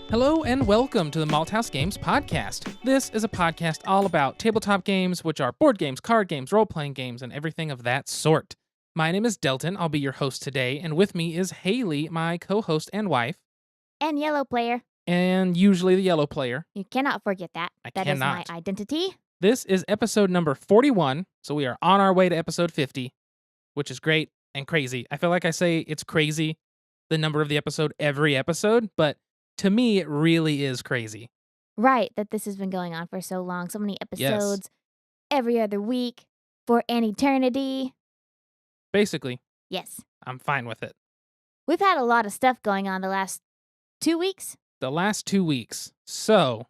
Hello and welcome to the Malthaus Games podcast. This is a podcast all about tabletop games, which are board games, card games, role-playing games, and everything of that sort. My name is Delton. I'll be your host today, and with me is Haley, my co-host and wife, And yellow player. and usually the yellow player. You cannot forget that. That is my identity. This is episode number 41, so we are on our way to episode 50, which is great and crazy. I feel like I say it's crazy, the number of the episode every episode, but to me, it really is crazy. Right, that this has been going on for so long. So many episodes every other week for an eternity. Basically, Yes. I'm fine with it. We've had a lot of stuff going on the last 2 weeks. The last 2 weeks. So,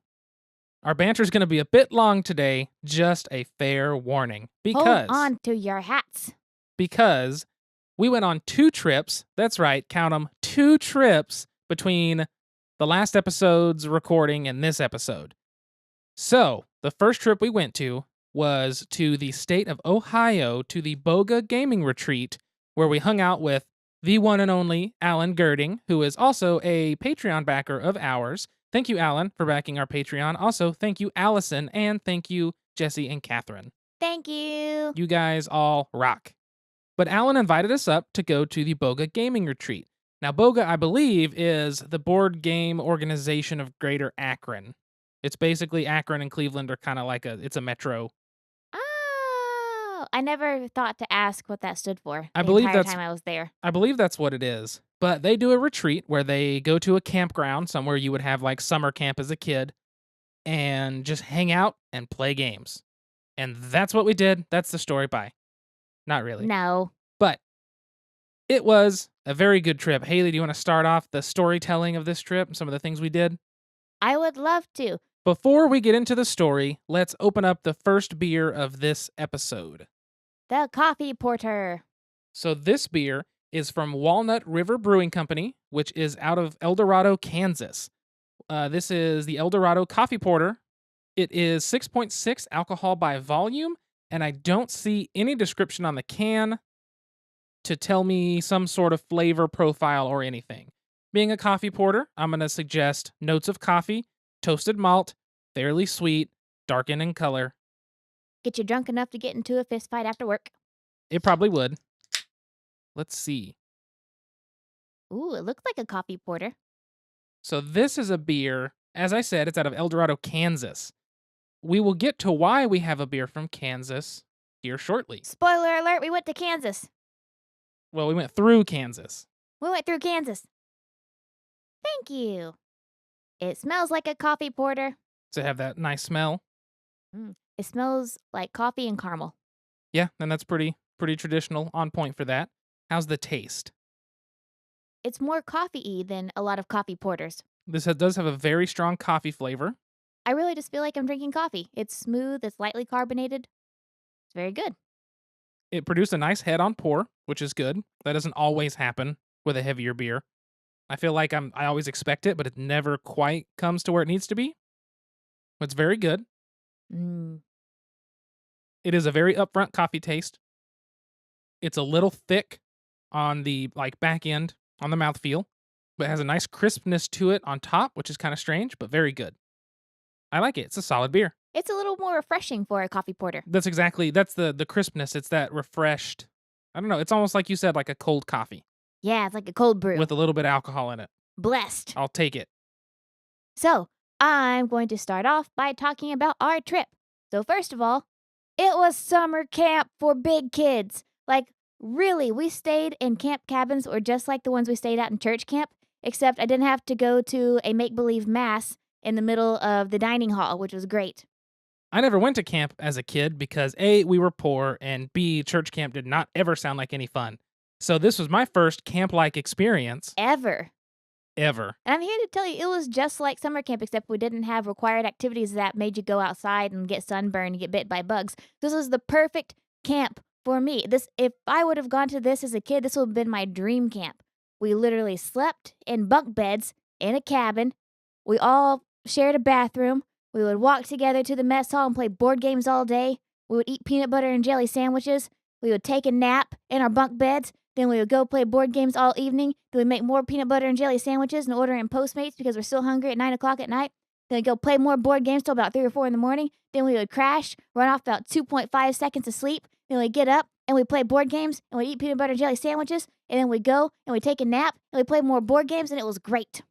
our banter's going to be a bit long today, just a fair warning. Hold on to your hats. Because we went on 2 trips. That's right, count them, 2 trips between the last episode's recording and this episode. So, the first trip we went to was to the state of Ohio to the Boga Gaming Retreat, where we hung out with the one and only Alan Girding, who is also a Patreon backer of ours. Thank you, Alan, for backing our Patreon. Also, thank you, Allison, and thank you, Jesse and Catherine. Thank you. You guys all rock. But Alan invited us up to go to the Boga Gaming Retreat. Now, Boga, I believe, is the board game organization of Greater Akron. It's basically Akron and Cleveland are kind of like it's a metro. Oh, I never thought to ask what that stood for. I the believe entire that's time I was there. I believe that's what it is. But they do a retreat where they go to a campground, somewhere you would have like summer camp as a kid, and just hang out and play games. And that's what we did. That's the story. Bye. Not really. No. But it was a very good trip. Haley, do you want to start off the storytelling of this trip and some of the things we did? I would love to. Before we get into the story, let's open up the first beer of this episode. The Coffee Porter. So this beer is from Walnut River Brewing Company, which is out of El Dorado, Kansas. This is the El Dorado Coffee Porter. It is 6.6 alcohol by volume, and I don't see any description on the can to tell me some sort of flavor profile or anything. Being a coffee porter, I'm going to suggest notes of coffee, toasted malt, fairly sweet, darkened in color. Get you drunk enough to get into a fist fight after work. It probably would. Let's see. Ooh, it looks like a coffee porter. So this is a beer, as I said, it's out of El Dorado, Kansas. We will get to why we have a beer from Kansas here shortly. Spoiler alert, we went to Kansas. Well, we went through Kansas. We went through Kansas. Thank you. It smells like a coffee porter. Does it have that nice smell? It smells like coffee and caramel. Yeah, and that's pretty traditional, on point for that. How's the taste? It's more coffee-y than a lot of coffee porters. This does have a very strong coffee flavor. I really just feel like I'm drinking coffee. It's smooth, it's lightly carbonated. It's very good. It produced a nice head on pour, which is good. That doesn't always happen with a heavier beer. I feel like I always expect it, but it never quite comes to where it needs to be. It's very good. It is a very upfront coffee taste. It's a little thick on the back end, on the mouthfeel, but it has a nice crispness to it on top, which is kind of strange, but very good. I like it. It's a solid beer. It's a little more refreshing for a coffee porter. That's the crispness. It's that refreshed. I don't know. It's almost like you said, like a cold coffee. Yeah, it's like a cold brew. With a little bit of alcohol in it. Blessed. I'll take it. So, I'm going to start off by talking about our trip. So first of all, it was summer camp for big kids. Like, really, we stayed in camp cabins or just like the ones we stayed at in church camp, except I didn't have to go to a make-believe mass in the middle of the dining hall, which was great. I never went to camp as a kid because A, we were poor, and B, church camp did not ever sound like any fun. So this was my first camp-like experience. Ever. And I'm here to tell you, it was just like summer camp, except we didn't have required activities that made you go outside and get sunburned and get bit by bugs. This was the perfect camp for me. If I would have gone to this as a kid, this would have been my dream camp. We literally slept in bunk beds in a cabin. We all shared a bathroom. We would walk together to the mess hall and play board games all day. We would eat peanut butter and jelly sandwiches. We would take a nap in our bunk beds. Then we would go play board games all evening. Then we'd make more peanut butter and jelly sandwiches and order in Postmates because we're still hungry at 9 o'clock at night. Then we'd go play more board games till about 3 or 4 in the morning. Then we would crash, run off about 2.5 seconds of sleep. Then we'd get up and we'd play board games and we'd eat peanut butter and jelly sandwiches. And then we'd go and we'd take a nap and we'd play more board games, and it was great.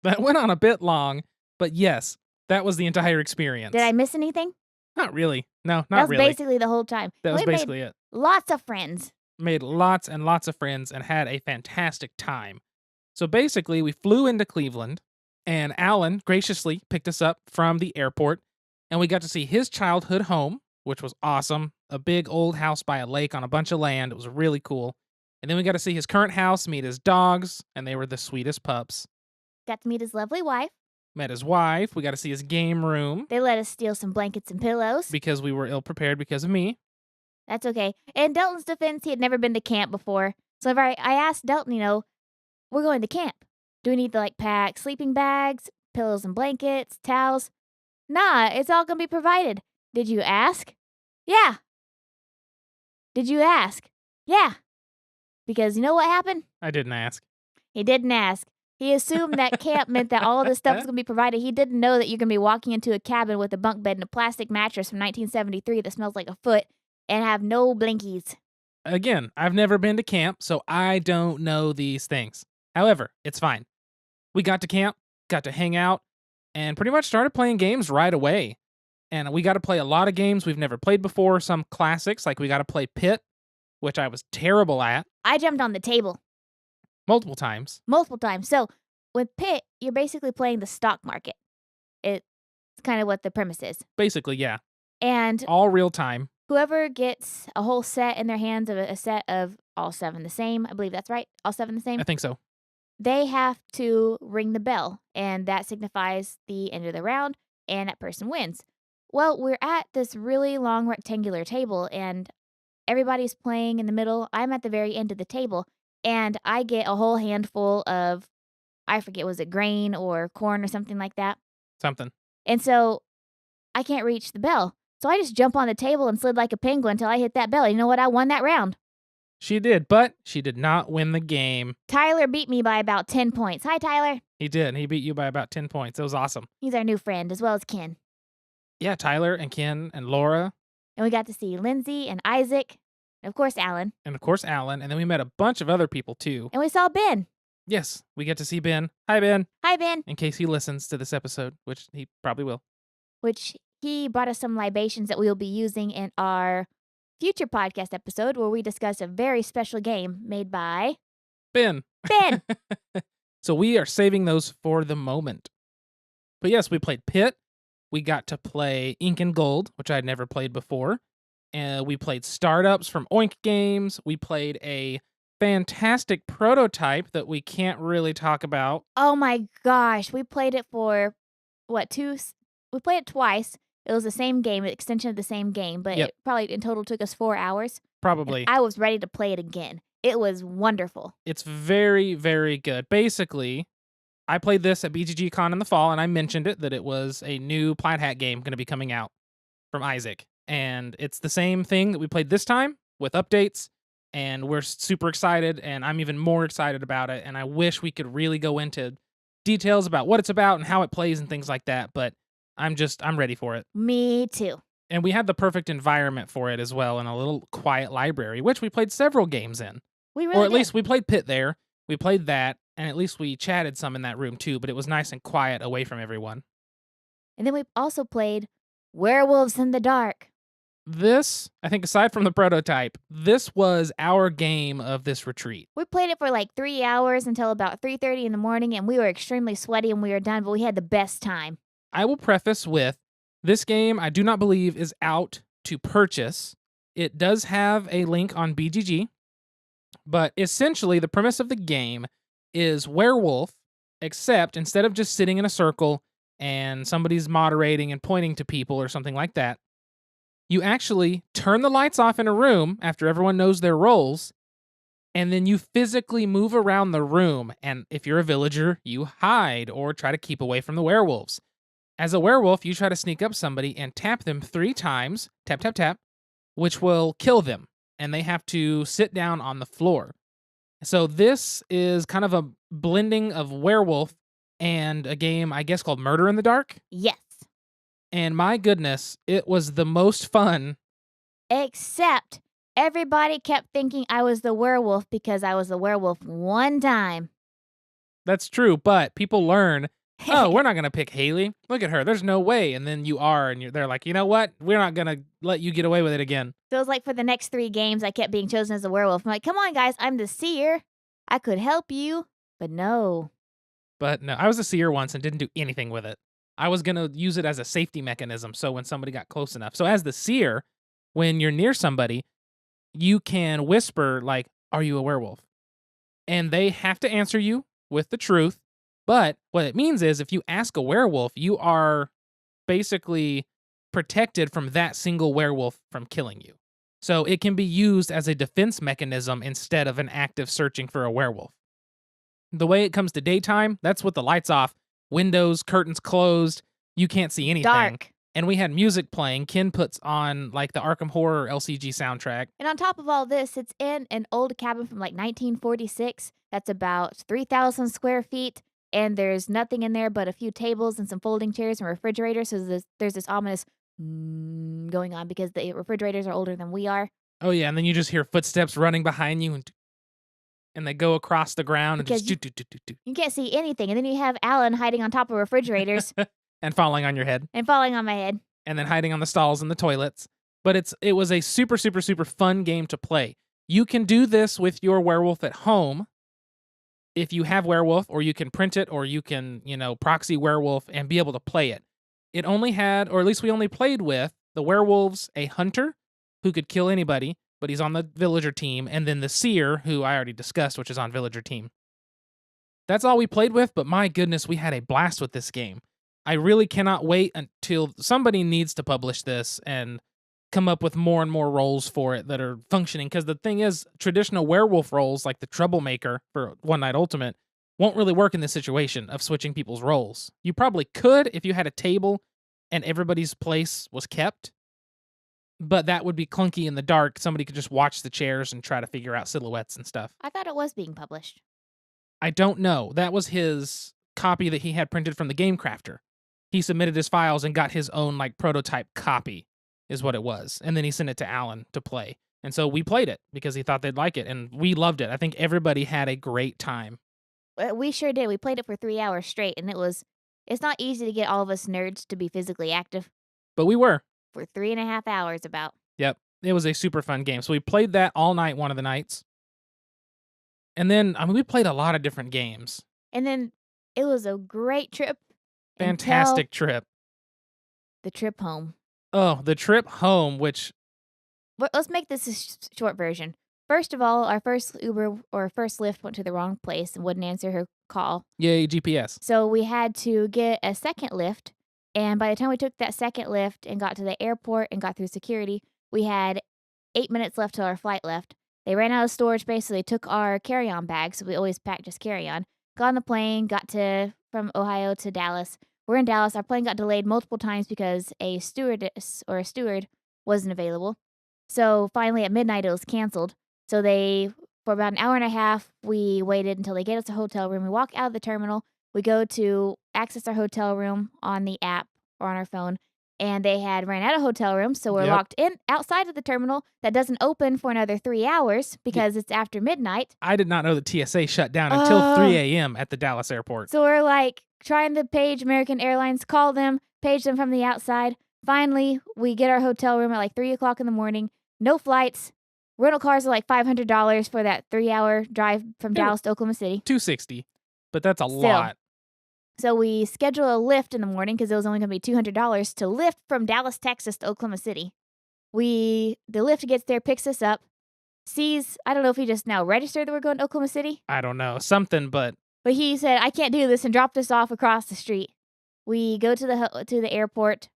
That went on a bit long, but yes, that was the entire experience. Did I miss anything? Not really. No, not That was really. basically the whole time. That was We made basically it. lots of friends. Made lots and lots of friends and had a fantastic time. So basically, we flew into Cleveland, and Alan graciously picked us up from the airport, and we got to see his childhood home, which was awesome. A big old house by a lake on a bunch of land. It was really cool. And then we got to see his current house, meet his dogs, and they were the sweetest pups. Got to meet his lovely wife. Met his wife. We got to see his game room They let us steal some blankets and pillows. because we were ill prepared because of me. That's okay. In Delton's defense, he had never been to camp before. So I asked Delton, we're going to camp. Do we need to pack sleeping bags, pillows and blankets, towels? Nah, it's all going to be provided. Did you ask? Yeah. Did you ask? Yeah. Because you know what happened? I didn't ask. He didn't ask. He assumed that camp meant that all of this stuff was going to be provided. He didn't know that you're going to be walking into a cabin with a bunk bed and a plastic mattress from 1973 that smells like a foot and have no blinkies. Again, I've never been to camp, so I don't know these things. However, it's fine. We got to camp, got to hang out, and pretty much started playing games right away. And we got to play a lot of games we've never played before, some classics, like we got to play Pit, which I was terrible at I jumped on the table multiple times. multiple times. So with Pit, you're basically playing the stock market. It's kind of what the premise is. Basically, yeah. And All real time. whoever gets a whole set in their hands of a set of all 7 the same, I believe that's right, all 7 the same, I think so. they have to ring the bell, and that signifies the end of the round, and that person wins. Well, we're at this really long rectangular table, and everybody's playing in the middle. I'm at the very end of the table, and I get a whole handful of, I forget, was it grain or corn or something like that? Something. And so I can't reach the bell. So I just jump on the table and slid like a penguin until I hit that bell. You know what? I won that round. She did, but she did not win the game. Tyler beat me by about 10 points. Hi, Tyler. He did. He beat you by about 10 points. It was awesome. He's our new friend, as well as Ken. Yeah, Tyler and Ken and Laura. And we got to see Lindsay and Isaac, and of course, Alan. And of course, Alan. And then we met a bunch of other people too. And we saw Ben. Yes, we get to see Ben. Hi, Ben. Hi, Ben. In case he listens to this episode, which he probably will. Which he brought us some libations that we will be using in our future podcast episode where we discuss a very special game made by Ben. Ben. So we are saving those for the moment. But yes, we played Pit. We got to play Ink and Gold, which I'd never played before. And we played Startups from Oink Games. We played a fantastic prototype that we can't really talk about. Oh my gosh. We played it for, we played it twice. It was the same game, an extension of the same game, but Yep. it probably in total took us 4 hours. Probably. And I was ready to play it again. It was wonderful. It's very, very good. Basically, I played this at BGG-Con in the fall, and I mentioned it, that it was a new Plaid Hat game going to be coming out from Isaac. And it's the same thing that we played this time with updates, and we're super excited, and I'm even more excited about it, and I wish we could really go into details about what it's about and how it plays and things like that, but I'm ready for it. Me too. And we had the perfect environment for it as well, in a little quiet library, which we played several games in. We really Or at did. least we played Pit there. We played that, and at least we chatted some in that room too, but it was nice and quiet away from everyone. And then we also played Werewolves in the Dark. This, I think aside from the prototype, this was our game of this retreat. We played it for like 3 hours until about 3:30 in the morning, and we were extremely sweaty and we were done, but we had the best time. I will preface with, this game I do not believe is out to purchase. It does have a link on BGG, but essentially the premise of the game is werewolf, except instead of just sitting in a circle and somebody's moderating and pointing to people or something like that, you actually turn the lights off in a room after everyone knows their roles, and then you physically move around the room, and if you're a villager, you hide or try to keep away from the werewolves. As a werewolf, you try to sneak up somebody and tap them 3 times, tap, tap, tap, which will kill them, and they have to sit down on the floor. So this is kind of a blending of werewolf and a game, I guess, called Murder in the Dark. Yes. And my goodness, it was the most fun. Except everybody kept thinking I was the werewolf because I was the werewolf one time. That's true, but people learn, oh, we're not going to pick Haley. Look at her. There's no way. And then you are, and they're like, you know what? We're not going to let you get away with it again. So it was like for the next 3 games, I kept being chosen as a werewolf. I'm like, come on, guys, I'm the seer. I could help you. But no. But no, I was a seer once and didn't do anything with it. I was going to use it as a safety mechanism. So when somebody got close enough. So as the seer, when you're near somebody, you can whisper, like, are you a werewolf? And they have to answer you with the truth. But what it means is if you ask a werewolf, you are basically protected from that single werewolf from killing you. So it can be used as a defense mechanism instead of an active searching for a werewolf. The way it comes to daytime, that's with the lights off, windows, curtains closed, you can't see anything. Dark. And we had music playing. Ken puts on like the Arkham Horror LCG soundtrack. And on top of all this, it's in an old cabin from like 1946 that's about 3,000 square feet. And there's nothing in there but a few tables and some folding chairs and refrigerators. So there's this ominous going on because the refrigerators are older than we are. Oh, yeah. And then you just hear footsteps running behind you and they go across the ground and Because just You can't see anything. And then you have Alan hiding on top of refrigerators and falling on your head. and falling on my head. And then hiding on the stalls and the toilets. But it was a super, super, super fun game to play. You can do this with your werewolf at home if you have werewolf, or you can print it, or you can, proxy werewolf and be able to play it. It only had, or at least we only played with, the werewolves, a hunter who could kill anybody, but he's on the villager team, and then the seer, who I already discussed, which is on villager team. That's all we played with, but my goodness, we had a blast with this game. I really cannot wait until somebody needs to publish this and come up with more and more roles for it that are functioning. Because the thing is, traditional werewolf roles, like the Troublemaker for One Night Ultimate, won't really work in this situation of switching people's roles. You probably could if you had a table and everybody's place was kept, but that would be clunky in the dark. Somebody could just watch the chairs and try to figure out silhouettes and stuff. I thought it was being published. I don't know. That was his copy that he had printed from the Game Crafter. He submitted his files and got his own prototype copy is what it was. And then he sent it to Alan to play. And so we played it because he thought they'd like it. And we loved it. I think everybody had a great time. We sure did. We played it for 3 hours straight. And it's not easy to get all of us nerds to be physically active. But we were. For 3.5 hours about. Yep. It was a super fun game. So we played that all night one of the nights. And then, we played a lot of different games. And then it was a great trip. Fantastic trip. The trip home. Oh, the trip home, which... Let's make this a short version. First of all, our first Uber or first Lyft went to the wrong place and wouldn't answer her call. Yay, GPS. So we had to get a second Lyft. And by the time we took that second Lyft and got to the airport and got through security, we had 8 minutes left till our flight left. They ran out of storage space, so they took our carry-on bags. So we always pack just carry-on. Got on the plane, from Ohio to Dallas. We're in Dallas. Our plane got delayed multiple times because a stewardess or a steward wasn't available. So finally at midnight, it was canceled. So for about an hour and a half, we waited until they get us a hotel room. We walk out of the terminal. We go to access our hotel room on the app or on our phone. And they had ran out of hotel rooms. So we're locked in outside of the terminal that doesn't open for another 3 hours because it's after midnight. I did not know the TSA shut down until 3 a.m. at the Dallas airport. So we're trying to page American Airlines, call them, page them from the outside. Finally, we get our hotel room at 3 o'clock in the morning. No flights. Rental cars are $500 for that 3-hour drive from Dallas to Oklahoma City. $260, but that's a lot. So we schedule a Lyft in the morning because it was only going to be $200 to Lyft from Dallas, Texas to Oklahoma City. The Lyft gets there, picks us up, sees, I don't know if he just now registered that we're going to Oklahoma City. I don't know, something, but he said, I can't do this, and dropped us off across the street. We go to the airport,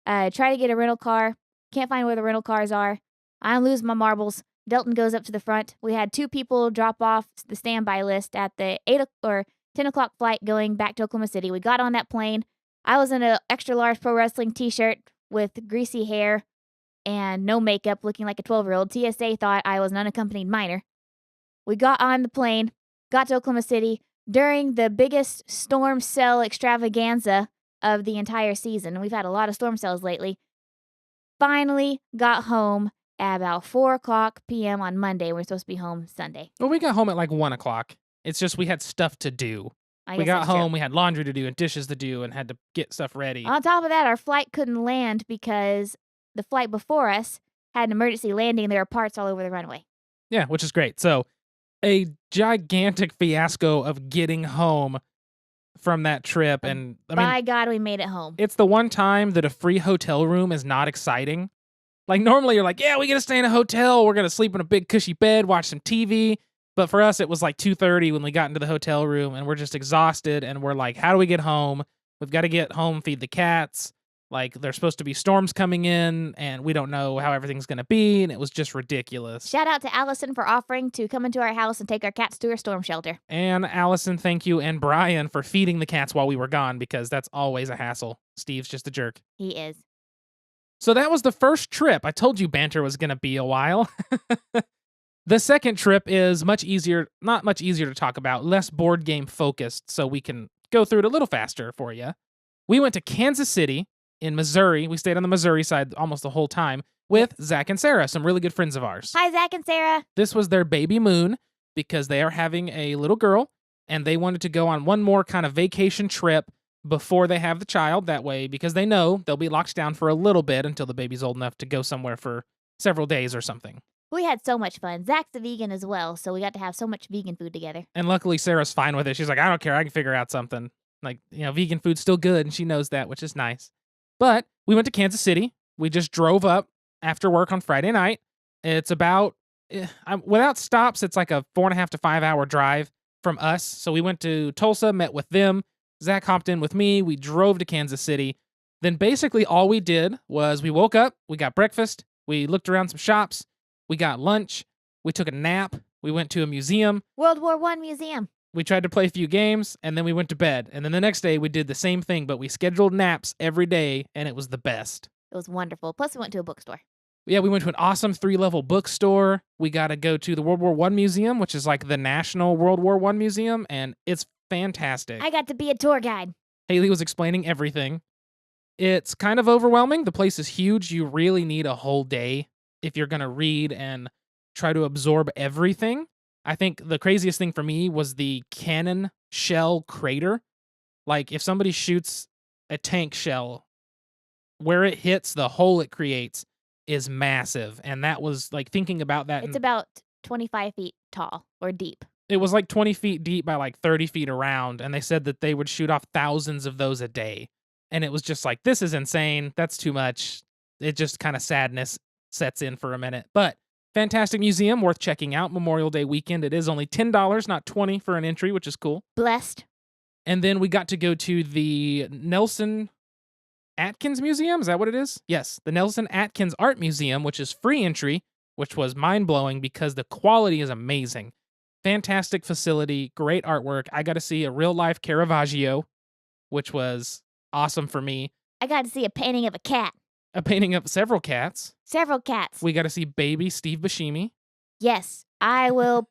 try to get a rental car, can't find where the rental cars are. I lose my marbles. Delton goes up to the front. We had 2 people drop off the standby list at the 10 o'clock flight going back to Oklahoma City. We got on that plane. I was in an extra large pro wrestling t-shirt with greasy hair and no makeup, looking like a 12-year-old. TSA thought I was an unaccompanied minor. We got on the plane, got to Oklahoma City during the biggest storm cell extravaganza of the entire season. We've had a lot of storm cells lately. Finally got home at about 4:00 p.m. on Monday. We're supposed to be home Sunday. Well, we got home at like 1 o'clock. It's just we had stuff to do. I We guess got that's home, true. we had laundry to do and dishes to do and had to get stuff ready. On top of that, our flight couldn't land because the flight before us had an emergency landing. There were parts all over the runway. Yeah, which is great. So, a gigantic fiasco of getting home from that trip. And I mean, By God, we made it home. it's the one time that a free hotel room is not exciting. Like, normally you're like, yeah, we get to stay in a hotel. We're going to sleep in a big cushy bed, watch some TV. But for us, it was like 2:30 when we got into the hotel room, and we're just exhausted. And we're like, how do we get home? We've got to get home, feed the cats. Like, there's supposed to be storms coming in, and we don't know how everything's going to be. And it was just ridiculous. Shout out to Allison for offering to come into our house and take our cats to her storm shelter. And Allison, thank you. And Brian for feeding the cats while we were gone, because that's always a hassle. Steve's just a jerk. He is. So that was the first trip. I told you banter was going to be a while. The second trip is much easier, not much easier to talk about, less board game focused, so we can go through it a little faster for you. We went to Kansas City in Missouri. We stayed on the Missouri side almost the whole time with Zach and Sarah, some really good friends of ours. Hi, Zach and Sarah. This was their baby moon because they are having a little girl, and they wanted to go on one more kind of vacation trip before they have the child. That way, because they know they'll be locked down for a little bit until the baby's old enough to go somewhere for several days or something. We had so much fun. Zach's a vegan as well, so we got to have so much vegan food together. And luckily, Sarah's fine with it. She's like, I don't care. I can figure out something. Like, vegan food's still good, and she knows that, which is nice. But we went to Kansas City. We just drove up after work on Friday night. It's about, without stops, it's like a 4.5 to 5 hour drive from us. So we went to Tulsa, met with them. Zach hopped in with me. We drove to Kansas City. Then basically all we did was we woke up, we got breakfast, we looked around some shops, we got lunch, we took a nap, we went to a museum. World War I museum. We tried to play a few games, and then we went to bed. And then the next day, we did the same thing, but we scheduled naps every day, and it was the best. It was wonderful. Plus, we went to a bookstore. Yeah, we went to an awesome 3-level bookstore. We got to go to the World War I Museum, which is like the National World War I Museum, and it's fantastic. I got to be a tour guide. Haley was explaining everything. It's kind of overwhelming. The place is huge. You really need a whole day if you're going to read and try to absorb everything. I think the craziest thing for me was the cannon shell crater. Like, if somebody shoots a tank shell, where it hits, the hole it creates is massive. And that was, like, thinking about that. It's about 25 feet tall or deep. It was like 20 feet deep by like 30 feet around. And they said that they would shoot off thousands of those a day. And it was just like, this is insane. That's too much. It just kind of sadness sets in for a minute. But fantastic museum, worth checking out. Memorial Day weekend. It is only $10, not $20 for an entry, which is cool. Blessed. And then we got to go to the Nelson Atkins Museum. Is that what it is? Yes, the Nelson Atkins Art Museum, which is free entry, which was mind-blowing because the quality is amazing. Fantastic facility, great artwork. I got to see a real-life Caravaggio, which was awesome for me. I got to see a painting of a cat. A painting of several cats. Several cats. We got to see baby Steve Buscemi. Yes, I will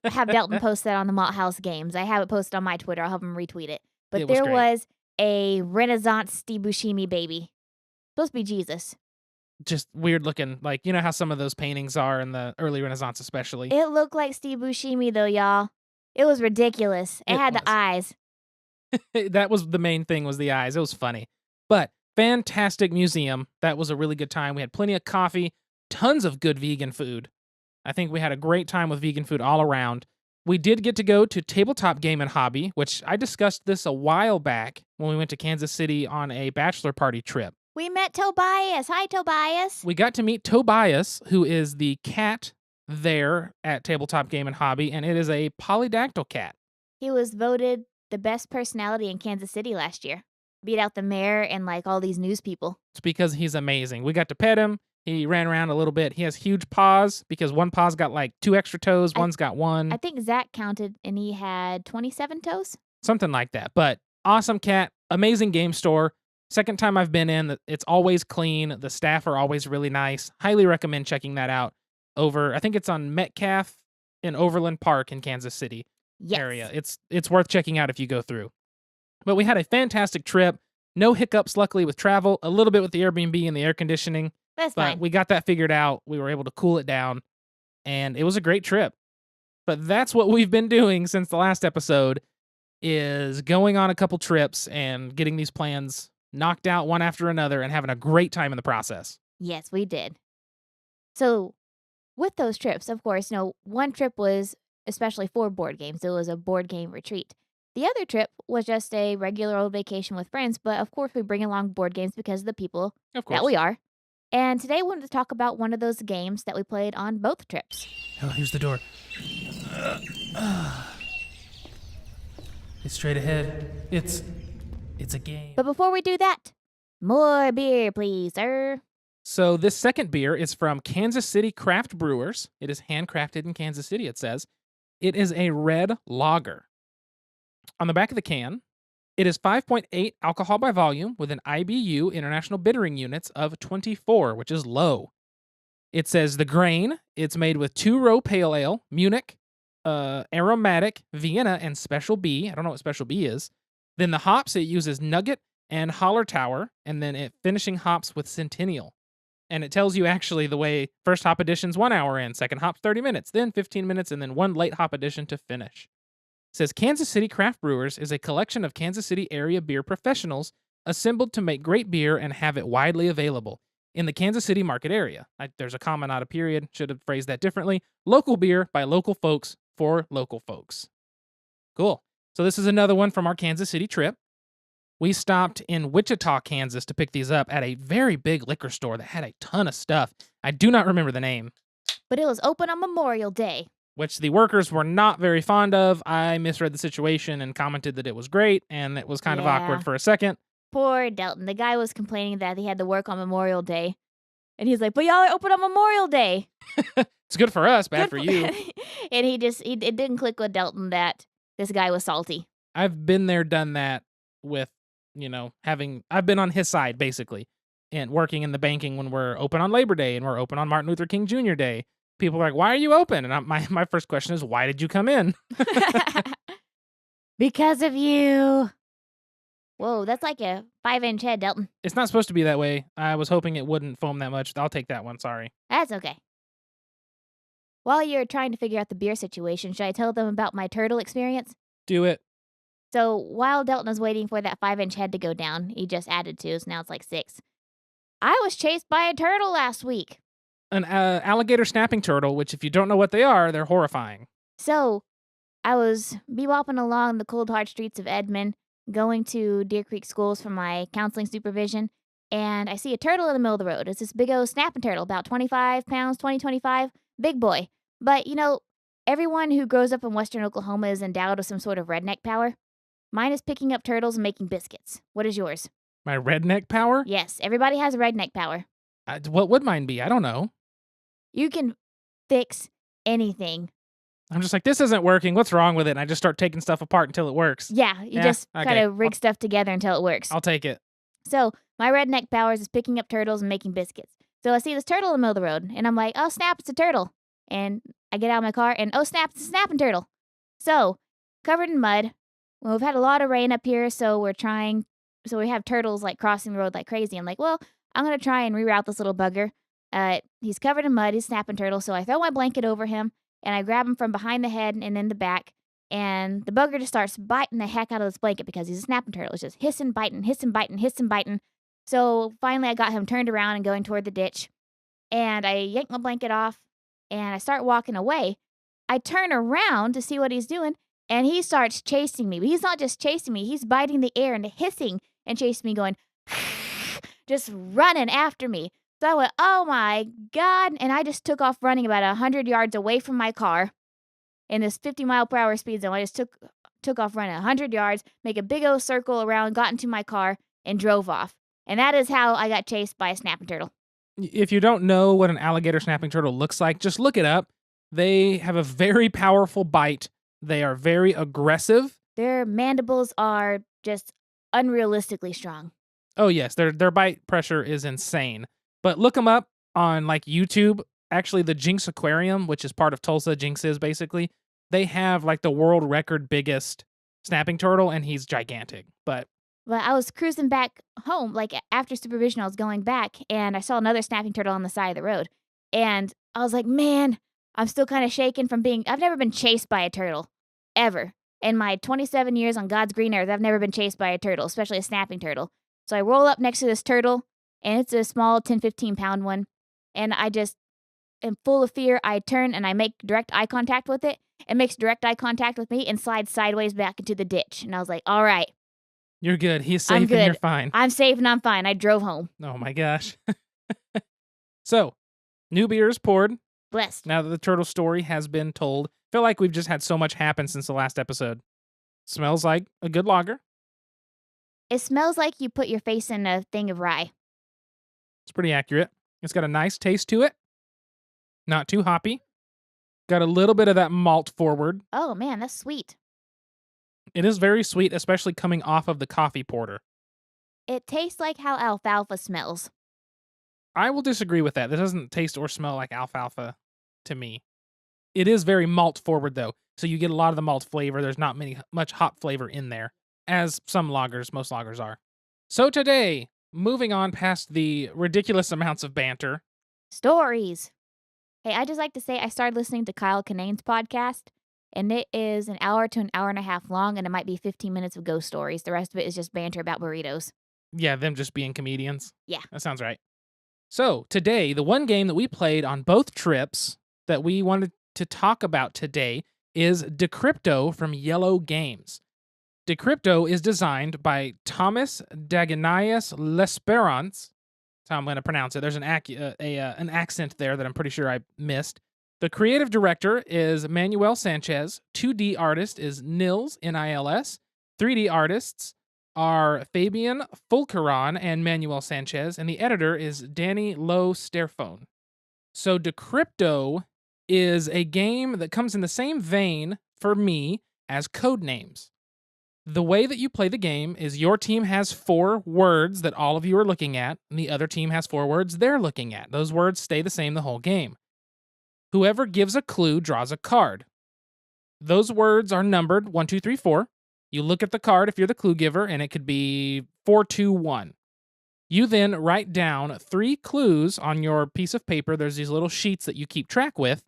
have Delton post that on the Malthaus games. I have it posted on my Twitter. I'll have him retweet it. But It was there great. was a Renaissance Steve Buscemi baby. Supposed to be Jesus. Just weird looking. Like, you know how some of those paintings are in the early Renaissance especially. It looked like Steve Buscemi, though, y'all. It was ridiculous. It had was. the eyes. That was the main thing, was the eyes. It was funny. But fantastic museum. That was a really good time. We had plenty of coffee, tons of good vegan food. I think we had a great time with vegan food all around. We did get to go to Tabletop Game and Hobby, which I discussed this a while back when we went to Kansas City on a bachelor party trip. We met Tobias. Hi, Tobias. We got to meet Tobias, who is the cat there at Tabletop Game and Hobby, and it is a polydactyl cat. He was voted the best personality in Kansas City last year. Beat out the mayor and like all these news people. It's because he's amazing. We got to pet him. He ran around a little bit. He has huge paws because one paw's got like 2 extra toes. One's got 1. I think Zach counted and he had 27 toes. Something like that. But awesome cat. Amazing game store. Second time I've been in. It's always clean. The staff are always really nice. Highly recommend checking that out over, I think it's on Metcalf in Overland Park in Kansas City area. Yes. It's worth checking out if you go through. But we had a fantastic trip. No hiccups, luckily, with travel. A little bit with the Airbnb and the air conditioning, That's but fine. we got that figured out. We were able to cool it down, and it was a great trip. But that's what we've been doing since the last episode, is going on a couple trips and getting these plans knocked out one after another and having a great time in the process. Yes, we did. So, with those trips, of course, one trip was especially for board games. It was a board game retreat. The other trip was just a regular old vacation with friends, but of course, we bring along board games because of the people Of course. that we are. And today, I wanted to talk about one of those games that we played on both trips. Oh, here's the door. It's straight ahead. It's a game. But before we do that, more beer, please, sir. So this second beer is from Kansas City Craft Brewers. It is handcrafted in Kansas City, it says. It is a red lager. On the back of the can, it is 5.8 alcohol by volume with an IBU, International Bittering Units, of 24, which is low. It says the grain, it's made with 2-row pale ale, Munich, aromatic, Vienna, and Special B. I don't know what Special B is. Then the hops, it uses Nugget and Hallertauer, and then it finishing hops with Centennial. And it tells you actually the way first hop addition's 1 hour in, second hop's 30 minutes, then 15 minutes, and then one late hop addition to finish. It says Kansas City Craft Brewers is a collection of Kansas City area beer professionals assembled to make great beer and have it widely available in the Kansas City market area. There's a comma, not a period. Should have phrased that differently. Local beer by local folks for local folks. Cool. So this is another one from our Kansas City trip. We stopped in Wichita, Kansas to pick these up at a very big liquor store that had a ton of stuff. I do not remember the name. But it was open on Memorial Day. Which the workers were not very fond of. I misread the situation and commented that it was great, and it was kind of awkward for a second. Poor Delton. The guy was complaining that he had to work on Memorial Day. And he's like, but y'all are open on Memorial Day. It's good for us, bad for you. And it didn't click with Delton that this guy was salty. I've been there, done that with, I've been on his side, basically, and working in the banking when we're open on Labor Day and we're open on Martin Luther King Jr. Day. People are like, why are you open? And my first question is, why did you come in? Because of you. Whoa, that's like a 5-inch head, Delton. It's not supposed to be that way. I was hoping it wouldn't foam that much. I'll take that one, sorry. That's okay. While you're trying to figure out the beer situation, should I tell them about my turtle experience? Do it. So while Delton was waiting for that 5-inch head to go down, he just added 2, so now it's like 6. I was chased by a turtle last week. An alligator snapping turtle, which if you don't know what they are, they're horrifying. So I was bebopping along the cold hard streets of Edmond, going to Deer Creek schools for my counseling supervision, and I see a turtle in the middle of the road. It's this big old snapping turtle, about 25 pounds, 25, big boy. But, everyone who grows up in western Oklahoma is endowed with some sort of redneck power. Mine is picking up turtles and making biscuits. What is yours? My redneck power? Yes, everybody has a redneck power. What would mine be? I don't know. You can fix anything. I'm just like, this isn't working. What's wrong with it? And I just start taking stuff apart until it works. Yeah, you just kind of rig stuff together until it works. I'll take it. So my redneck powers is picking up turtles and making biscuits. So I see this turtle in the middle of the road, and I'm like, oh, snap, it's a turtle. And I get out of my car, and oh, snap, it's a snapping turtle. So, covered in mud. Well, we've had a lot of rain up here, so we have turtles, crossing the road like crazy. I'm like, well, I'm going to try and reroute this little bugger. He's covered in mud. He's a snapping turtle. So I throw my blanket over him, and I grab him from behind the head and then the back. And the bugger just starts biting the heck out of this blanket because he's a snapping turtle. It's just hissing, biting, hissing, biting, hissing, biting. So finally I got him turned around and going toward the ditch. And I yank my blanket off, and I start walking away. I turn around to see what he's doing, and he starts chasing me. But he's not just chasing me. He's biting the air and hissing and chasing me, going, just running after me. So I went, oh my God. And I just took off running about 100 yards away from my car in this 50-mile-per-hour speed zone. I just took off running 100 yards, make a big old circle around, got into my car, and drove off. And that is how I got chased by a snapping turtle. If you don't know what an alligator snapping turtle looks like, just look it up. They have a very powerful bite. They are very aggressive. Their mandibles are just unrealistically strong. Oh, yes. Their bite pressure is insane. But look them up on YouTube. actually the Jinx Aquarium, which is part of Tulsa, Jinx is basically, they have like the world record biggest snapping turtle, and he's gigantic. But I was cruising back home, like after supervision, I was going back and I saw another snapping turtle on the side of the road. And I was like, man, I'm still kind of shaken from I've never been chased by a turtle, ever. In my 27 years on God's green earth, I've never been chased by a turtle, especially a snapping turtle. So I roll up next to this turtle, and it's a small 10, 15 pound one. And I just am full of fear. I turn and I make direct eye contact with it. It makes direct eye contact with me and slides sideways back into the ditch. And I was like, all right. You're good. He's I'm safe good. and you're fine. I'm safe and I'm fine. I drove home. Oh my gosh. So, new beer is poured. Blessed. Now that the turtle story has been told. Feel like we've just had so much happen since the last episode. Smells like a good lager. It smells like you put your face in a thing of rye. It's pretty accurate. It's got a nice taste to it. Not too hoppy. Got a little bit of that malt forward. Oh man, that's sweet. It is very sweet, especially coming off of the coffee porter. It tastes like how alfalfa smells. I will disagree with that. That doesn't taste or smell like alfalfa to me. It is very malt forward though, so you get a lot of the malt flavor. There's not much hop flavor in there, as most lagers are. So today, moving on past the ridiculous amounts of banter. Stories. Hey, I just like to say I started listening to Kyle Kinane's podcast, and it is an hour to an hour and a half long, and it might be 15 minutes of ghost stories. The rest of it is just banter about burritos. Yeah, them just being comedians. Yeah. That sounds right. So today, the one game that we played on both trips that we wanted to talk about today is Decrypto from Yellow Games. Decrypto is designed by Thomas Daganias L'Esperance. That's how I'm going to pronounce it. There's an accent there that I'm pretty sure I missed. The creative director is Manuel Sanchez. 2D artist is Nils, Nils. 3D artists are Fabian Fulcaron and Manuel Sanchez. And the editor is Danny Lowe Sterfone. So Decrypto is a game that comes in the same vein, for me, as Codenames. The way that you play the game is your team has 4 words that all of you are looking at, and the other team has 4 words they're looking at. Those words stay the same the whole game. Whoever gives a clue draws a card. Those words are numbered 1, 2, 3, 4. You look at the card if you're the clue giver, and it could be 4, 2, 1. You then write down 3 clues on your piece of paper. There's these little sheets that you keep track with.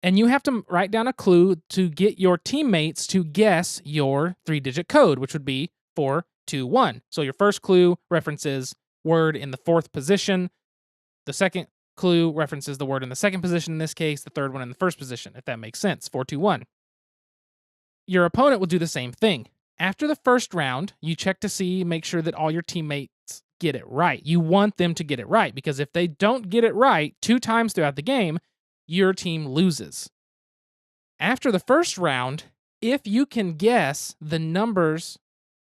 And you have to write down a clue to get your teammates to guess your 3-digit code, which would be 4, 2, 1. So your first clue references word in the 4th position. The second clue references the word in the 2nd position in this case, the third one in the 1st position, if that makes sense. 4, 2, 1. Your opponent will do the same thing. After the first round, you check to make sure that all your teammates get it right. You want them to get it right, because if they don't get it right 2 times throughout the game, your team loses. After the first round, if you can guess the numbers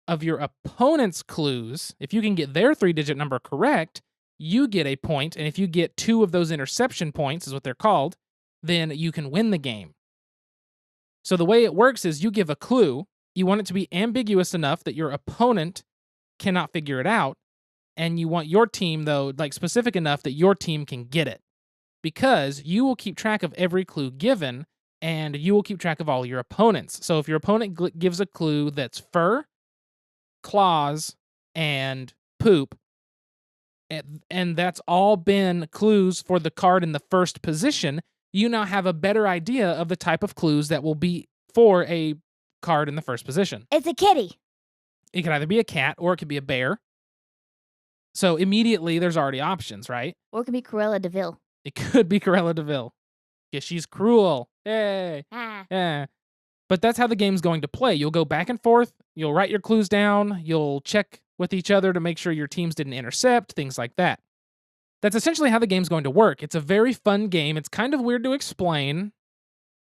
of your opponent's clues, if you can get their 3-digit number correct, you get a point, and if you get 2 of those interception points, is what they're called, then you can win the game. So the way it works is you give a clue, you want it to be ambiguous enough that your opponent cannot figure it out, and you want your team, though, like specific enough that your team can get it. Because you will keep track of every clue given, and you will keep track of all your opponents. So if your opponent gives a clue that's fur, claws, and poop, and that's all been clues for the card in the 1st position, you now have a better idea of the type of clues that will be for a card in the 1st position. It's a kitty. It could either be a cat or it could be a bear. So immediately there's already options, right? Or it could be Cruella de Vil. It could be Cruella de Vil. Yeah, she's cruel. Hey. Yeah. But that's how the game's going to play. You'll go back and forth. You'll write your clues down. You'll check with each other to make sure your teams didn't intercept, things like that. That's essentially how the game's going to work. It's a very fun game. It's kind of weird to explain,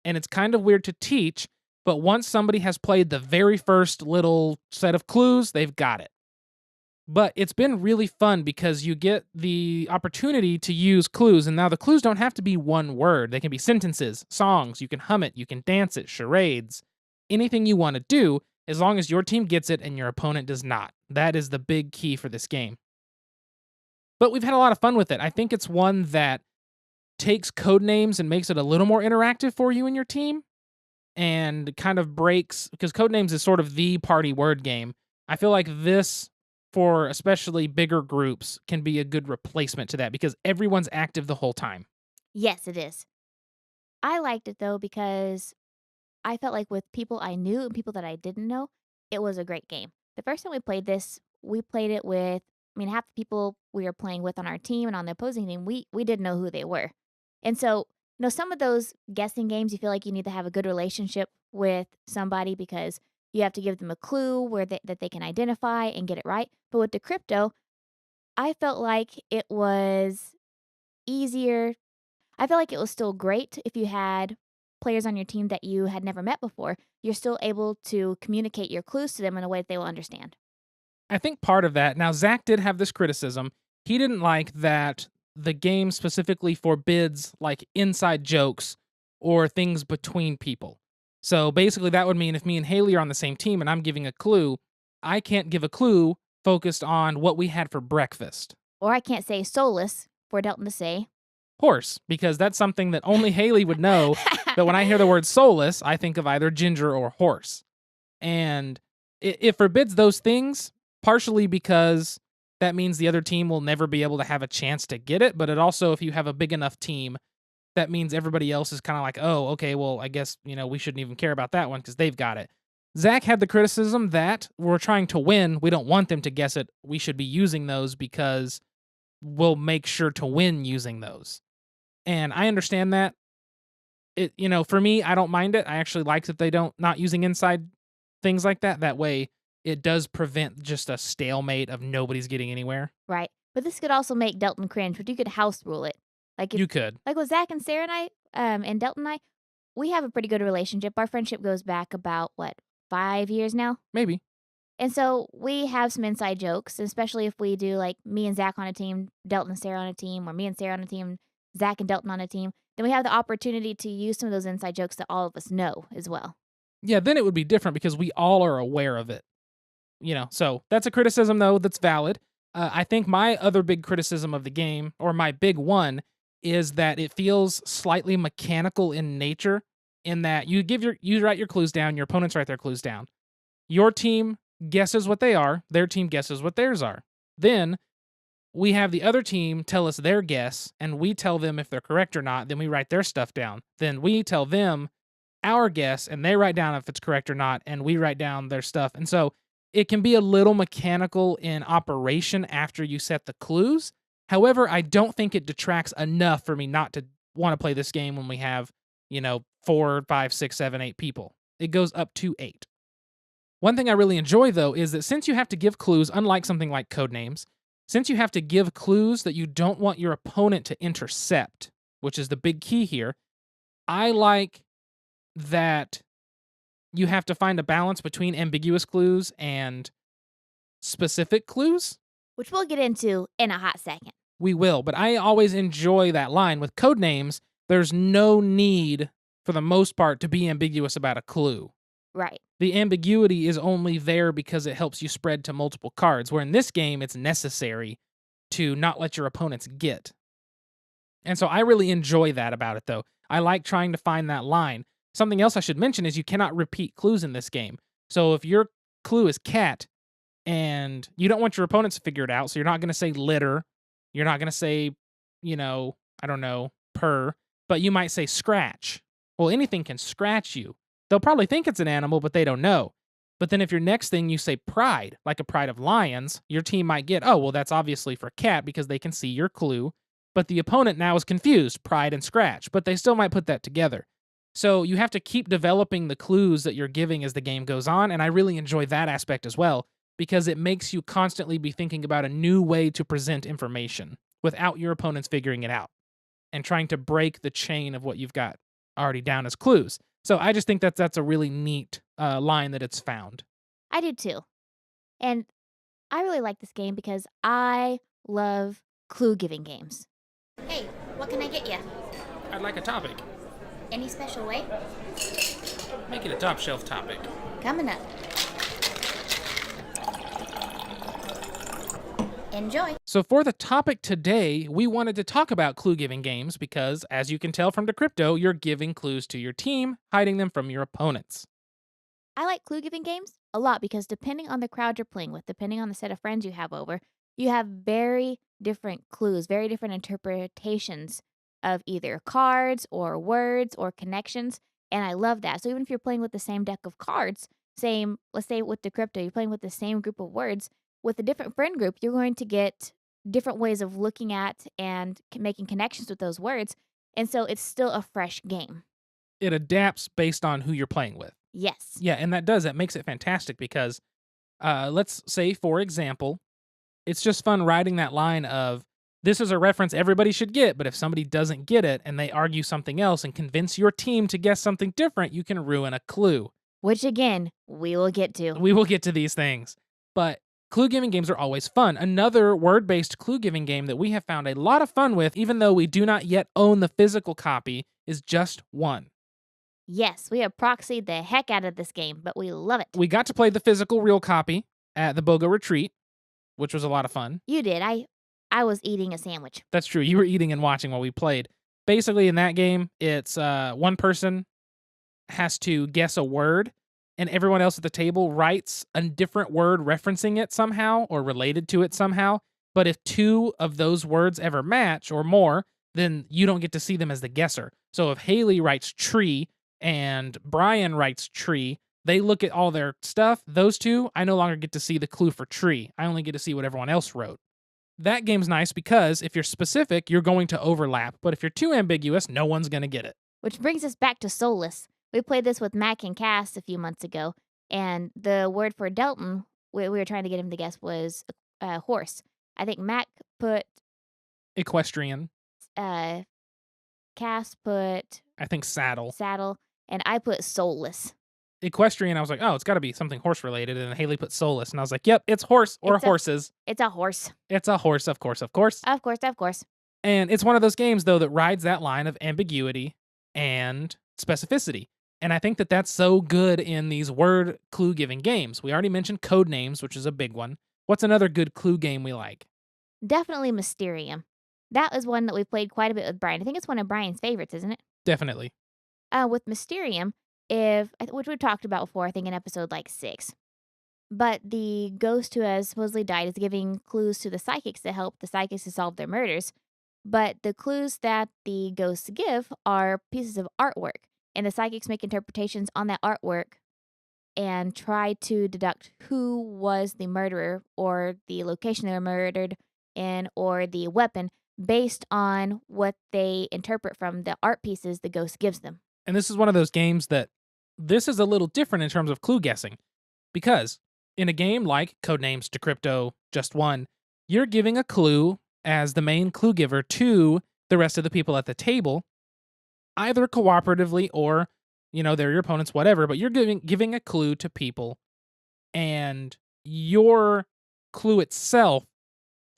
and it's kind of weird to teach, but once somebody has played the very first little set of clues, they've got it. But it's been really fun because you get the opportunity to use clues, and now the clues don't have to be one word. They can be sentences, songs, you can hum it, you can dance it, charades, anything you want to do, as long as your team gets it and your opponent does not. That is the big key for this game. But we've had a lot of fun with it. I think it's one that takes Codenames and makes it a little more interactive for you and your team, and kind of breaks, because Codenames is sort of the party word game. I feel like this, for especially bigger groups, can be a good replacement to that because everyone's active the whole time. Yes, it is. I liked it though because I felt like with people I knew and people that I didn't know, it was a great game. The first time we played this, we played it with, half the people we were playing with on our team and on the opposing team, we didn't know who they were. And so, some of those guessing games, you feel like you need to have a good relationship with somebody because you have to give them a clue that they can identify and get it right. But with Decrypto, I felt like it was easier. I felt like it was still great if you had players on your team that you had never met before. You're still able to communicate your clues to them in a way that they will understand. I think part of that, now Zach did have this criticism. He didn't like that the game specifically forbids like inside jokes or things between people. So basically, that would mean if me and Haley are on the same team and I'm giving a clue, I can't give a clue focused on what we had for breakfast. Or I can't say soulless for Delton to say horse, because that's something that only Haley would know. But when I hear the word soulless, I think of either ginger or horse. And it forbids those things, partially because that means the other team will never be able to have a chance to get it. But it also, if you have a big enough team, that means everybody else is kind of like, oh, okay, well, I guess, we shouldn't even care about that one because they've got it. Zach had the criticism that we're trying to win. We don't want them to guess it. We should be using those because we'll make sure to win using those. And I understand that. For me, I don't mind it. I actually like that they not using inside things like that. That way, it does prevent just a stalemate of nobody's getting anywhere. Right. But this could also make Delton cringe, but you could house rule it. You could. Like with Zach and Sarah and I, and Delton and I, we have a pretty good relationship. Our friendship goes back about, 5 years now? Maybe. And so we have some inside jokes, especially if we do like me and Zach on a team, Delton and Sarah on a team, or me and Sarah on a team, Zach and Delton on a team. Then we have the opportunity to use some of those inside jokes that all of us know as well. Yeah, then it would be different because we all are aware of it. So that's a criticism, though, that's valid. I think my other big criticism of the game, or my big one, is that it feels slightly mechanical in nature, in that you write your clues down, your opponents write their clues down. Your team guesses what they are, their team guesses what theirs are. Then we have the other team tell us their guess, and we tell them if they're correct or not. Then we write their stuff down. Then we tell them our guess, and they write down if it's correct or not, and we write down their stuff. And so it can be a little mechanical in operation after you set the clues. However, I don't think it detracts enough for me not to want to play this game when we have, 4, 5, 6, 7, 8 people. It goes up to 8. One thing I really enjoy, though, is that since you have to give clues, unlike something like Codenames, since you have to give clues that you don't want your opponent to intercept, which is the big key here, I like that you have to find a balance between ambiguous clues and specific clues. Which we'll get into in a hot second. We will, but I always enjoy that line. With Codenames, there's no need, for the most part, to be ambiguous about a clue. Right. The ambiguity is only there because it helps you spread to multiple cards, where in this game, it's necessary to not let your opponents get. And so I really enjoy that about it, though. I like trying to find that line. Something else I should mention is you cannot repeat clues in this game. So if your clue is cat, and you don't want your opponents to figure it out, so you're not going to say litter, you're not going to say, I don't know, purr, but you might say scratch. Well, anything can scratch you. They'll probably think it's an animal, but they don't know. But then if your next thing you say pride, like a pride of lions, your team might get, oh, well, that's obviously for cat because they can see your clue. But the opponent now is confused, pride and scratch, but they still might put that together. So you have to keep developing the clues that you're giving as the game goes on, and I really enjoy that aspect as well, because it makes you constantly be thinking about a new way to present information without your opponents figuring it out and trying to break the chain of what you've got already down as clues. So I just think that's a really neat line that it's found. I do too. And I really like this game because I love clue-giving games. Hey, what can I get you? I'd like a topic. Any special way? Make it a top shelf topic. Coming up. Enjoy. So for the topic today, we wanted to talk about clue-giving games because, as you can tell from Decrypto, you're giving clues to your team, hiding them from your opponents. I like clue giving games a lot because depending on the crowd you're playing with, depending on the set of friends you have over, you have very different clues, very different interpretations of either cards or words or connections. And I love that. So even if you're playing with the same deck of cards, let's say with Decrypto, you're playing with the same group of words, with a different friend group, you're going to get different ways of looking at and making connections with those words. And so it's still a fresh game. It adapts based on who you're playing with. Yes. Yeah, and that makes it fantastic because let's say, for example, it's just fun riding that line of this is a reference everybody should get, but if somebody doesn't get it and they argue something else and convince your team to guess something different, you can ruin a clue. Which again, we will get to. We will get to these things. But clue giving games are always fun. Another word based clue giving game that we have found a lot of fun with, even though we do not yet own the physical copy, is Just One. Yes, we have proxied the heck out of this game, but we love it. We got to play the physical real copy at the BOGO retreat, which was a lot of fun. You did. I was eating a sandwich. That's true. You were eating and watching while we played. Basically, in that game, it's one person has to guess a word, and everyone else at the table writes a different word referencing it somehow or related to it somehow. But if two of those words ever match or more, then you don't get to see them as the guesser. So if Haley writes tree and Brian writes tree, they look at all their stuff. Those two, I no longer get to see the clue for tree. I only get to see what everyone else wrote. That game's nice because if you're specific, you're going to overlap. But if you're too ambiguous, no one's going to get it. Which brings us back to soulless. We played this with Mac and Cass a few months ago, and the word for Delton, we were trying to get him to guess, was horse. I think Mac put Equestrian. Cass put I think saddle. And I put soulless. Equestrian, I was like, oh, it's got to be something horse related. And Haley put soulless. And I was like, yep, it's horse or horses. It's a horse. It's a horse, of course, of course. Of course, of course. And it's one of those games, though, that rides that line of ambiguity and specificity. And I think that that's so good in these word clue giving games. We already mentioned Codenames, which is a big one. What's another good clue game we like? Definitely Mysterium. That was one that we played quite a bit with Brian. I think it's one of Brian's favorites, isn't it? Definitely. With Mysterium, which we've talked about before, I think in episode like 6. But the ghost who has supposedly died is giving clues to the psychics to help the psychics to solve their murders. But the clues that the ghosts give are pieces of artwork, and the psychics make interpretations on that artwork and try to deduct who was the murderer or the location they were murdered in or the weapon based on what they interpret from the art pieces the ghost gives them. And this is one of those games that this is a little different in terms of clue guessing. Because in a game like Codenames, Decrypto, Just One, you're giving a clue as the main clue giver to the rest of the people at the table, either cooperatively or, they're your opponents, whatever, but you're giving a clue to people, and your clue itself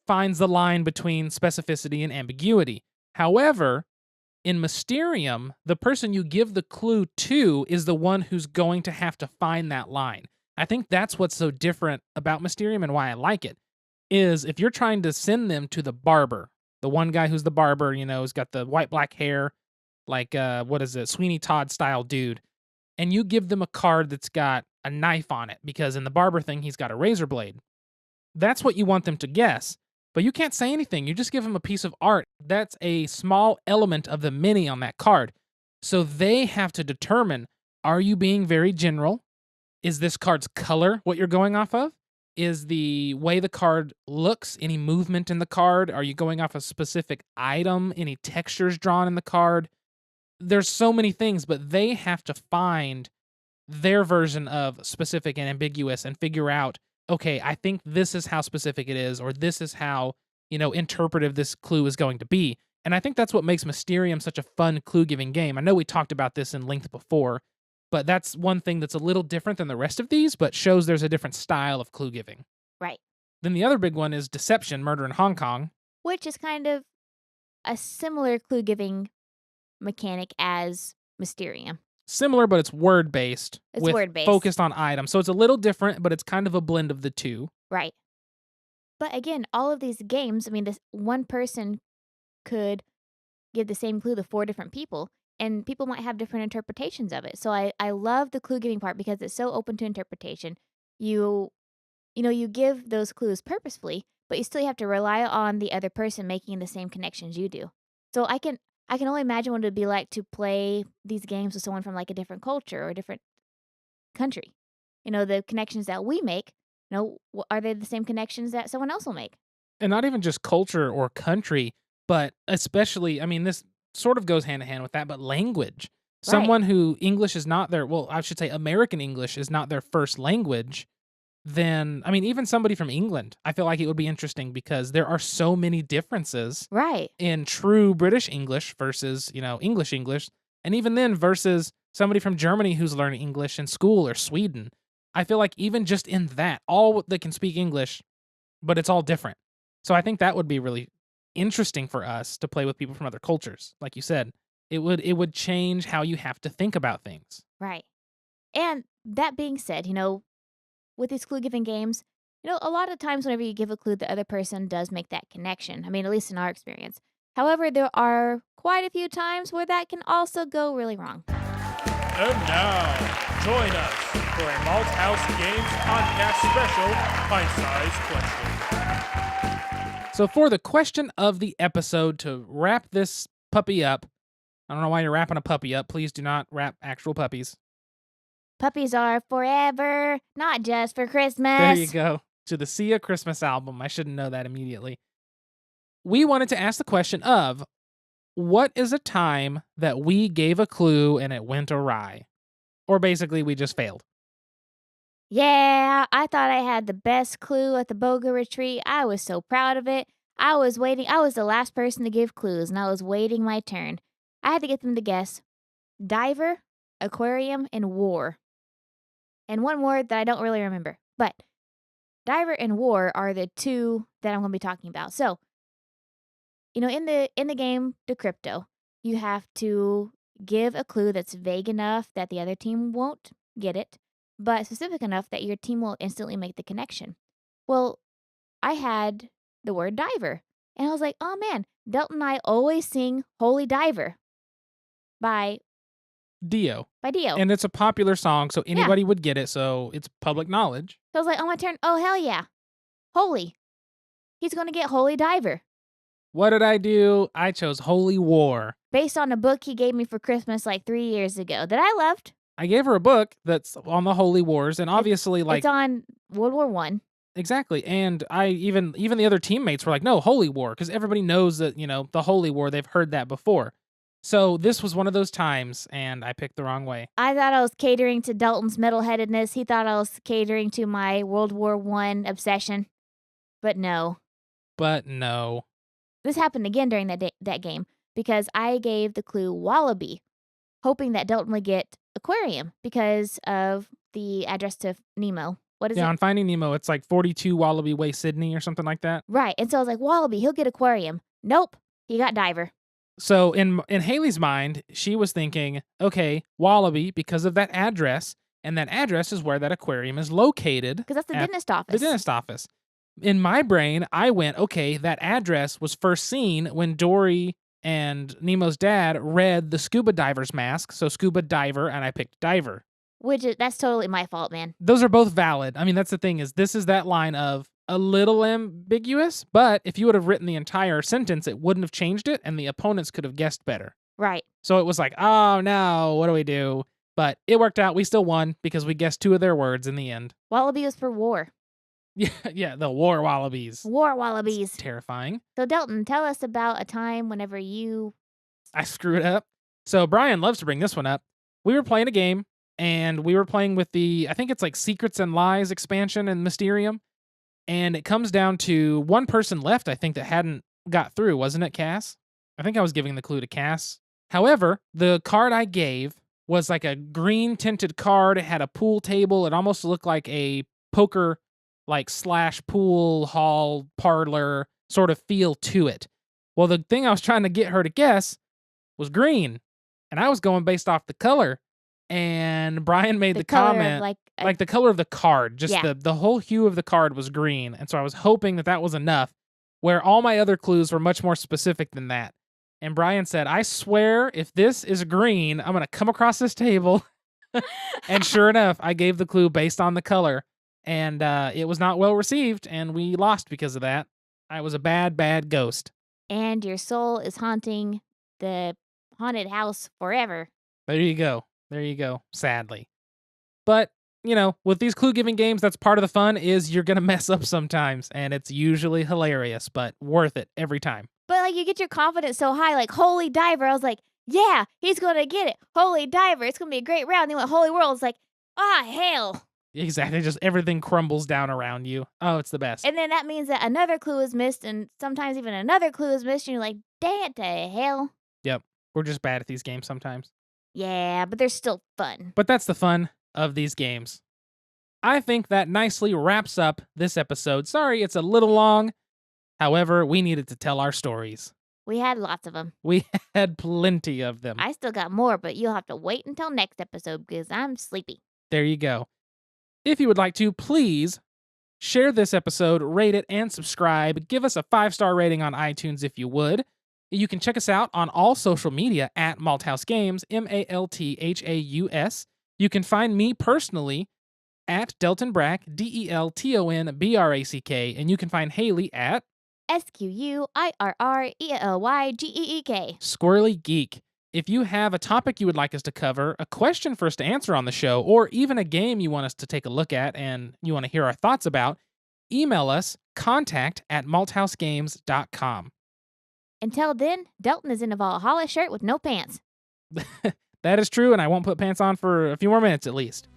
finds the line between specificity and ambiguity. However, in Mysterium, the person you give the clue to is the one who's going to have to find that line. I think that's what's so different about Mysterium and why I like it, is if you're trying to send them to the barber, the one guy who's the barber, has got the white black hair, like, Sweeney Todd style dude, and you give them a card that's got a knife on it, because in the barber thing, he's got a razor blade. That's what you want them to guess. But you can't say anything. You just give them a piece of art. That's a small element of the mini on that card. So they have to determine, are you being very general? Is this card's color what you're going off of? Is the way the card looks, any movement in the card? Are you going off a specific item? Any textures drawn in the card? There's so many things, but they have to find their version of specific and ambiguous and figure out, okay, I think this is how specific it is, or this is how, interpretive this clue is going to be. And I think that's what makes Mysterium such a fun clue-giving game. I know we talked about this in length before, but that's one thing that's a little different than the rest of these, but shows there's a different style of clue-giving. Right. Then the other big one is Deception, Murder in Hong Kong. Which is kind of a similar clue-giving mechanic as Mysterium. Similar, but it's word-based. It's word-based. Focused on items. So it's a little different, but it's kind of a blend of the two. Right. But again, all of these games, I mean, this one person could give the same clue to 4 different people, and people might have different interpretations of it. So I love the clue giving part because it's so open to interpretation. You you give those clues purposefully, but you still have to rely on the other person making the same connections you do. So I can only imagine what it'd be like to play these games with someone from like a different culture or a different country. The connections that we make, are they the same connections that someone else will make? And not even just culture or country, but especially, I mean, this sort of goes hand in hand with that, but language. Right. Someone who English is not their, well, I should say American English is not their first language, then, I mean, even somebody from England, I feel like it would be interesting because there are so many differences Right. in true British English versus, English English. And even then versus somebody from Germany who's learning English in school or Sweden. I feel like even just in that, all they can speak English, but it's all different. So I think that would be really interesting for us to play with people from other cultures. Like you said, it would change how you have to think about things. Right. And that being said, with these clue giving games, a lot of times whenever you give a clue, the other person does make that connection. I mean, at least in our experience. However, there are quite a few times where that can also go really wrong. And now, join us for a Malthaus Games podcast special Pint-Sized Question. So for the question of the episode to wrap this puppy up, I don't know why you're wrapping a puppy up. Please do not wrap actual puppies. Puppies are forever, not just for Christmas. There you go. To the Sia Christmas album. I shouldn't know that immediately. We wanted to ask the question of, what is a time that we gave a clue and it went awry? Or basically, we just failed. Yeah, I thought I had the best clue at the Boga retreat. I was so proud of it. I was waiting. I was the last person to give clues, and I was waiting my turn. I had to get them to guess diver, aquarium, and war. And one word that I don't really remember. But diver and war are the two that I'm going to be talking about. So, in the game Decrypto, you have to give a clue that's vague enough that the other team won't get it, but specific enough that your team will instantly make the connection. Well, I had the word diver, and I was like, oh man, Delton and I always sing Holy Diver by Dio. Dio. And it's a popular song, so Yeah. anybody would get it, so it's public knowledge. So I was like, on my turn, oh hell yeah, Holy. He's going to get Holy Diver. What did I do? I chose Holy War. Based on a book he gave me for Christmas like 3 years ago that I loved. I gave her a book that's on the Holy Wars, and obviously, It's on World War I. Exactly. And I even the other teammates were like, no, Holy War, because everybody knows that, the Holy War, they've heard that before. So this was one of those times, and I picked the wrong way. I thought I was catering to Dalton's metal-headedness. He thought I was catering to my World War I obsession. But no. This happened again during that game because I gave the clue wallaby, hoping that Dalton would get aquarium because of the address to Nemo. What is it? Yeah, on Finding Nemo, it's like 42 Wallaby Way, Sydney, or something like that. Right. And so I was like, wallaby, he'll get aquarium. Nope. He got diver. So in Haley's mind, she was thinking, okay, Wallaby, because of that address, and that address is where that aquarium is located. Because that's the dentist office. The dentist office. In my brain, I went, okay, that address was first seen when Dory and Nemo's dad read the scuba diver's mask, so scuba diver, and I picked diver. That's totally my fault, man. Those are both valid. I mean, that's the thing is this is that line of a little ambiguous, but if you would have written the entire sentence, it wouldn't have changed it, and the opponents could have guessed better. Right. So it was like, oh no, what do we do? But it worked out. We still won because we guessed 2 of their words in the end. Wallaby was for war. Yeah, the war wallabies. War wallabies. It's terrifying. So Dalton, tell us about a time whenever I screwed up. So Brian loves to bring this one up. We were playing a game, and we were playing with I think it's like Secrets and Lies expansion in Mysterium. And it comes down to one person left, I think, that hadn't got through, wasn't it, Cass? I think I was giving the clue to Cass. However, the card I gave was like a green tinted card. It had a pool table. It almost looked like a poker / pool hall parlor sort of feel to it. Well, the thing I was trying to get her to guess was green. And I was going based off the color. and Brian made the color of, comment, like the color of the card, just Yeah. the whole hue of the card was green. And so I was hoping that was enough, where all my other clues were much more specific than that. And Brian said, I swear if this is green, I'm going to come across this table. And sure enough, I gave the clue based on the color. And it was not well received, and we lost because of that. I was a bad, bad ghost. and your soul is haunting the haunted house forever. There you go. There you go. Sadly. But, with these clue-giving games, that's part of the fun is you're going to mess up sometimes, and it's usually hilarious, but worth it every time. But like you get your confidence so high, like Holy Diver. I was like, yeah, he's gonna get it. Holy Diver, it's gonna be a great round. Then went Holy World. It's like, hell. Exactly. Just everything crumbles down around you. Oh, it's the best. And then that means that another clue is missed, and sometimes even another clue is missed, and you're like, dang it to hell. Yep. We're just bad at these games sometimes. Yeah, but they're still fun. But that's the fun of these games. I think that nicely wraps up this episode. Sorry, it's a little long. However, we needed to tell our stories. We had lots of them. We had plenty of them. I still got more, but you'll have to wait until next episode because I'm sleepy. There you go. If you would like to, please share this episode, rate it, and subscribe. Give us a 5-star rating on iTunes if you would. You can check us out on all social media at Malthaus Games, Malthaus. You can find me personally at Delton Brack, DeltonBrack, and you can find Haley at SQUIRRELYGEEK. Squirrely Geek. If you have a topic you would like us to cover, a question for us to answer on the show, or even a game you want us to take a look at and you want to hear our thoughts about, email us contact@malthausgames.com. Until then, Delton is in a Valhalla shirt with no pants. That is true, and I won't put pants on for a few more minutes at least.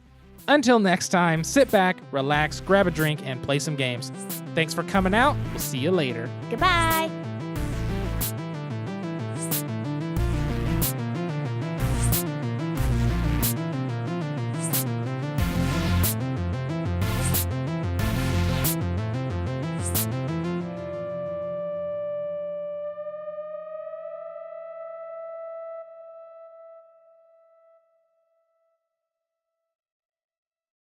Until next time, sit back, relax, grab a drink, and play some games. Thanks for coming out. We'll see you later. Goodbye.